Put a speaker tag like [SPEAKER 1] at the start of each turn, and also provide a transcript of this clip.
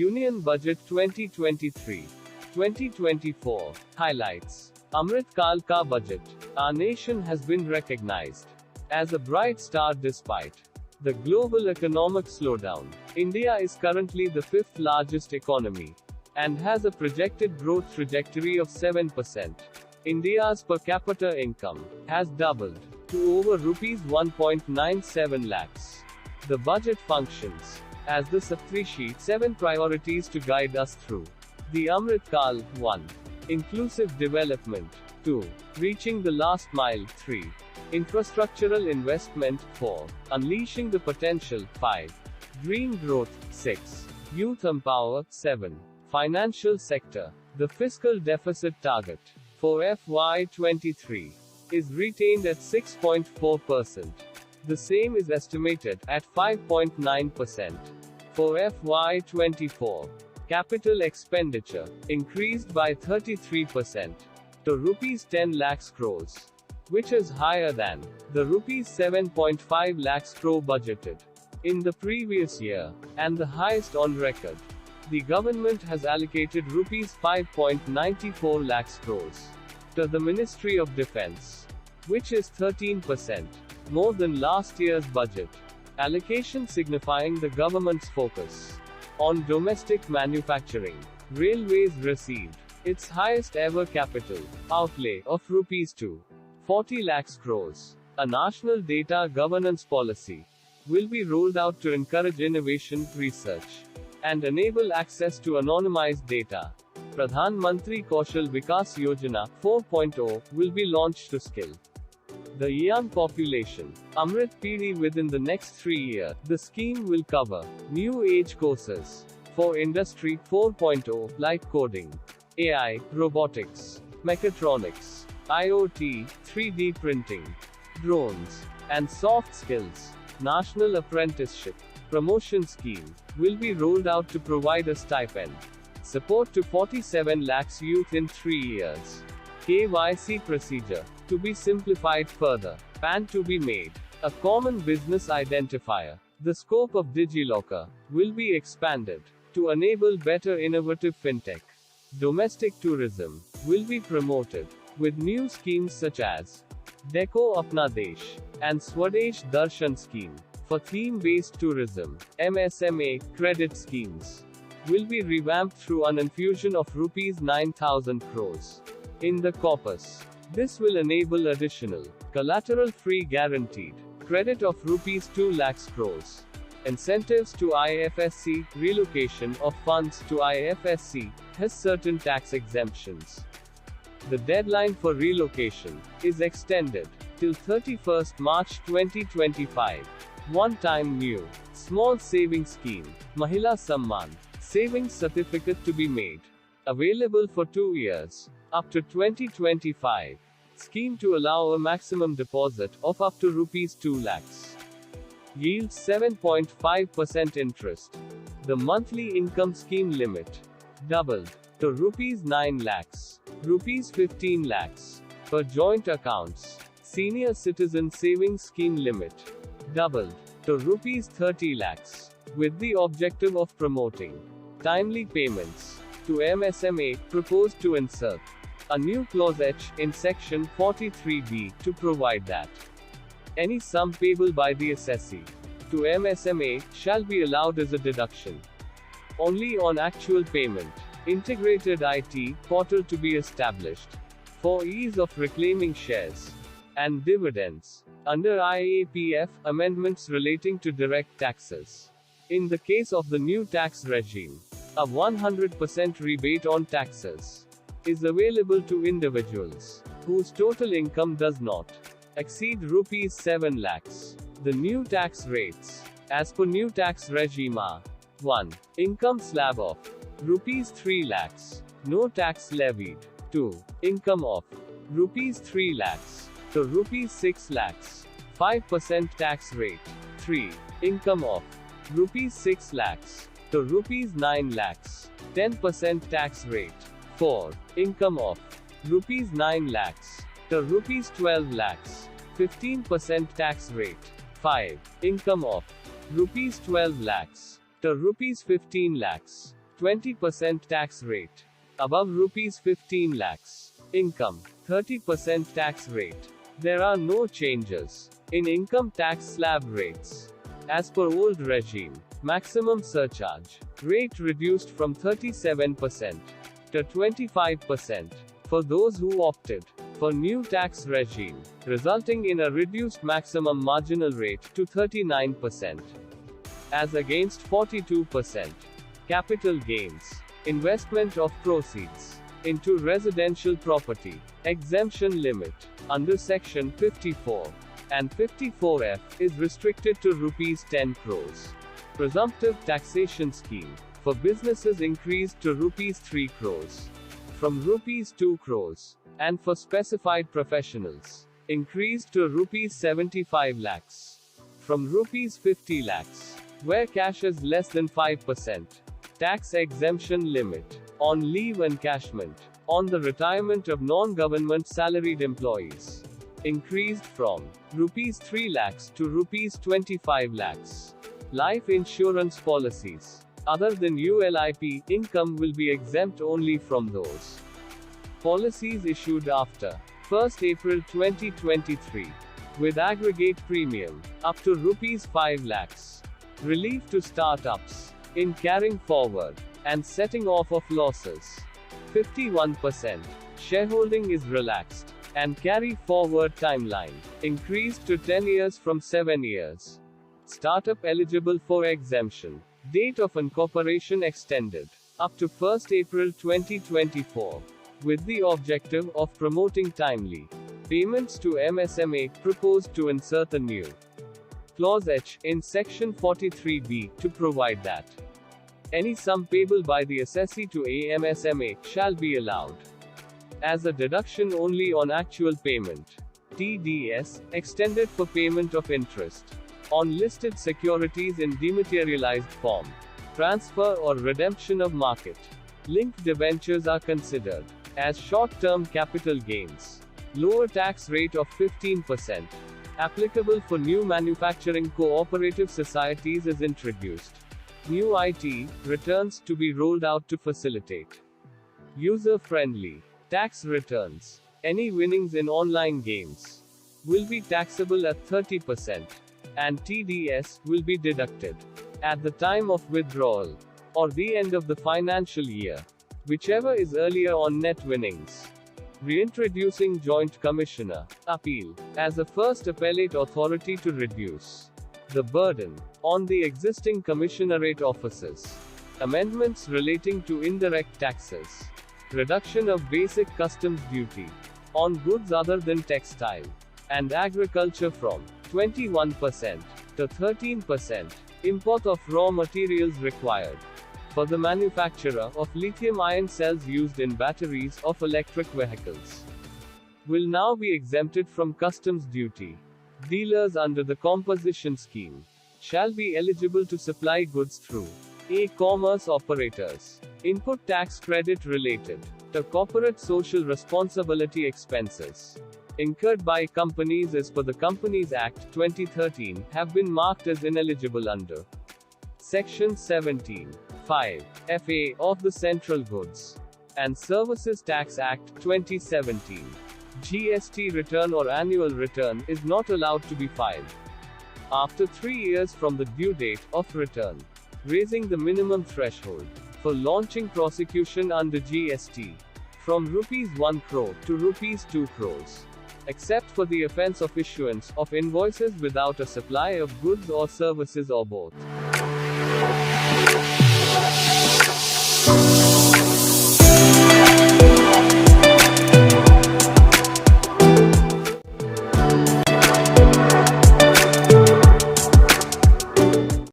[SPEAKER 1] Union Budget 2023-2024 highlights. Amrit Kal Ka Budget. Our nation has been recognized as a bright star despite the global economic slowdown. India is currently the fifth largest economy and has a projected growth trajectory of 7%. India's per capita income has doubled to over rupees 1.97 lakhs. The budget functions as the Saptri Sheet, 7 priorities to guide us through the Amrit Kal. 1. Inclusive development. 2. Reaching the last mile. 3. Infrastructural investment. 4. Unleashing the potential. 5. Green growth. 6. Youth empower. 7. Financial sector. The fiscal deficit target for FY23 is retained at 6.4%. The same is estimated at 5.9% for FY24. Capital expenditure increased by 33% to rupees 10 lakhs crores, which is higher than the rupees 7.5 lakhs crore budgeted in the previous year, and the highest on record. The government has allocated rupees 5.94 lakhs crores to the Ministry of Defence, which is 13% more than last year's budget allocation, signifying the government's focus on domestic manufacturing. Railways received its highest ever capital outlay of rupees 240 lakhs crores. A national data governance policy will be rolled out to encourage innovation, research, and enable access to anonymized data. Pradhan Mantri Kaushal Vikas Yojana 4.0 will be launched to skill the young population. Amrit Pidi. Within the next 3 years, the scheme will cover new age courses for Industry 4.0 like coding, AI, robotics, mechatronics, IoT, 3D printing, drones, and soft skills. National Apprenticeship Promotion Scheme will be rolled out to provide a stipend support to 47 lakhs youth in 3 years. KYC procedure to be simplified further. PAN to be made a common business identifier. The scope of DigiLocker will be expanded to enable better innovative fintech. Domestic tourism will be promoted with new schemes such as Deco Apna Desh and Swadesh Darshan scheme. For theme-based tourism, MSME credit schemes will be revamped through an infusion of rupees 9,000 crores in the corpus. This will enable additional collateral-free guaranteed credit of rupees 2 lakhs crores. Incentives to IFSC. Relocation of funds to IFSC has certain tax exemptions. The deadline for relocation is extended till 31st March 2025. One-time new small savings scheme, Mahila Samman savings certificate to be made available for 2 years up to 2025. Scheme to allow a maximum deposit of up to rupees 2 lakhs. Yields 7.5% interest. The monthly income scheme limit doubled to rupees 9 lakhs, rupees 15 lakhs per joint accounts. Senior citizen savings scheme limit doubled to rupees 30 lakhs, with the objective of promoting timely payments to MSME. Proposed to insert a new clause H in section 43B to provide that any sum payable by the assessee to MSME shall be allowed as a deduction only on actual payment. Integrated IT portal to be established for ease of reclaiming shares and dividends under IAPF. Amendments relating to direct taxes. In the case of the new tax regime, a 100% rebate on taxes is available to individuals whose total income does not exceed rupees 7 lakhs. The new tax rates, as per new tax regime, are 1. Income slab of rupees 3 lakhs, no tax levied. 2. Income of rupees 3 lakhs to rupees 6 lakhs, 5% tax rate. 3. Income of rupees 6 lakhs to rupees 9 lakhs, 10% tax rate. 4. Income of rupees 9 lakhs to rupees 12 lakhs, 15% tax rate. 5. Income of rupees 12 lakhs to rupees 15 lakhs, 20% tax rate. Above rupees 15 lakhs. Income, 30% tax rate. There are no changes in income tax slab rates. As per old regime, maximum surcharge rate reduced from 37% to 25% for those who opted for new tax regime, resulting in a reduced maximum marginal rate to 39%, as against 42%. Capital gains, investment of proceeds into residential property, exemption limit under section 54 and 54F is restricted to rupees 10 crores. Presumptive taxation scheme for businesses increased to rupees 3 crores from rupees 2 crores, and for specified professionals increased to rupees 75 lakhs from rupees 50 lakhs, where cash is less than 5%. Tax exemption limit on leave encashment on the retirement of non-government salaried employees increased from rupees 3 lakhs to rupees 25 lakhs. Life insurance policies other than ULIP income will be exempt only from those policies issued after 1st April 2023 with aggregate premium up to rupees 5 lakhs. Relief to startups in carrying forward and setting off of losses. 51% shareholding is relaxed, and carry forward timeline increased to 10 years from 7 years. Startup eligible for exemption. Date of incorporation extended up to 1st April 2024, with the objective of promoting timely payments to MSME. Proposed to insert a new Clause H in Section 43B to provide that any sum payable by the assessee to a MSME shall be allowed as a deduction only on actual payment. TDS, extended for payment of interest on listed securities in dematerialized form. Transfer or redemption of market-linked debentures are considered as short-term capital gains. Lower tax rate of 15%, applicable for new manufacturing cooperative societies, is introduced. New IT returns to be rolled out to facilitate user-friendly tax returns. Any winnings in online games will be taxable at 30%, and TDS will be deducted at the time of withdrawal or the end of the financial year, whichever is earlier on net winnings. Reintroducing Joint Commissioner Appeal as a first appellate authority to reduce the burden on the existing commissionerate offices. Amendments relating to indirect taxes. Reduction of basic customs duty on goods other than textile and agriculture from 21% to 13%. Import of raw materials required for the manufacture of lithium-ion cells used in batteries of electric vehicles will now be exempted from customs duty. Dealers under the composition scheme shall be eligible to supply goods through e-commerce operators. Input tax credit related to corporate social responsibility expenses incurred by companies as per the Companies Act 2013 have been marked as ineligible under Section 17(5) FA of the Central Goods and Services Tax Act 2017. GST return or annual return is not allowed to be filed after 3 years from the due date of return, raising the minimum threshold for launching prosecution under GST from rupees 1 crore to rupees 2 crores, except for the offense of issuance of invoices without a supply of goods or services or both.